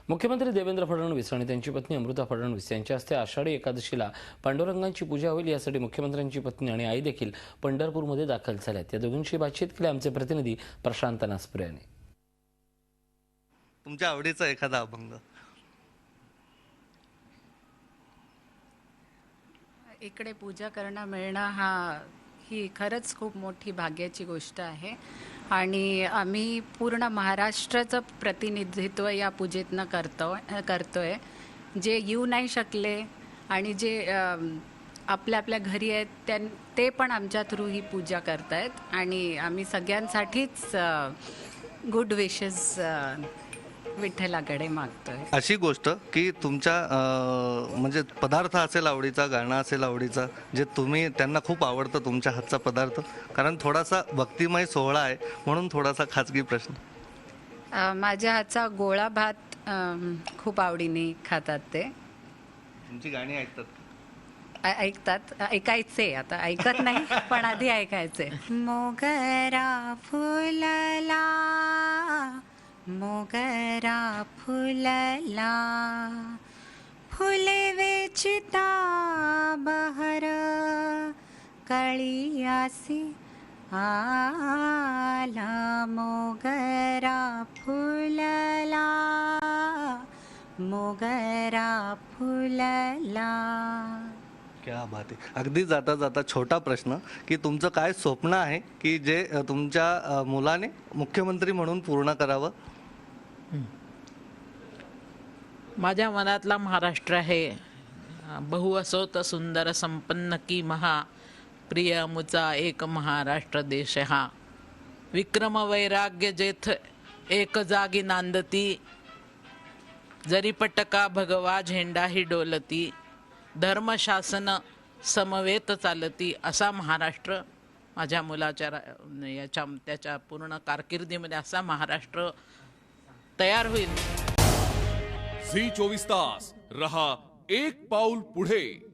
मुख्यमंत्री देवेंद्र फडणवीस आणि त्यांची पत्नी अमृता फडणवीस यांच्या हस्ते आषाढी एकादशीला पांडुरंगांची पूजा होईल। यासाठी मुख्यमंत्र्यांची पत्नी आणि आई देखील पंढरपूरमध्ये दाखल झाल्यात। या दोघांशी बातचीत केली आमचे प्रतिनिधी प्रशांत नासपुरे यांनी। तुमच्या आवडीचा एखादा अभंग? इकडे पूजा करणं मिळणं ही खरंच खूप मोठी भाग्याची गोष्ट आहे आणि आम्ही पूर्ण महाराष्ट्राचं प्रतिनिधित्व या पूजेतनं करतोय। जे येऊ नाही शकले आणि जे आपल्या आपल्या घरी आहेत ते पण आमच्या थ्रू ही पूजा करतायत आणि आम्ही सगळ्यांसाठीच गुड विशेस विठ्ठलाकडे मागतोय। अशी गोष्ट की तुमच्या म्हणजे पदार्थ असेल आवडीचा, गाणं असेल आवडीचा, जे तुम्ही त्यांना खूप आवडतं तुमच्या हातचा पदार्थ, कारण थोडासा भक्तिमय सोहळा आहे म्हणून थोडासा खाजगी प्रश्न। माझ्या हातचा गोळा भात खूप आवडीने खातात ते। तुमची गाणी ऐकतात? ऐकतात, ऐकायचे, आता ऐकत नाही पण आधी ऐकायचे। मोगरा फुलला, मोगरा फुलला, फुले वेचिता बहर, कळीयासी आला। मोगरा फुलला, मोगरा फुलला। क्या बात आहे। अगदी जाता जाता छोटा प्रश्न की तुमचं काय स्वप्न आहे की जे तुमच्या मुलाने मुख्यमंत्री म्हणून पूर्ण करावं? माझ्या मनातला महाराष्ट्र आहे बहु असो तर सुंदर संपन्न की महा, प्रिय मुचा एक महाराष्ट्र देश हा। विक्रम वैराग्य जेथ एक जागी नांदती, जरी पटका भगवा झेंडा ही डोलती, धर्मशासन समवेत चालती, असा महाराष्ट्र माझ्या मुलाच्या त्याच्या पूर्ण कारकिर्दीमध्ये असा महाराष्ट्र तयार होईल। झी 24 तास रहा एक पाऊल पुढे।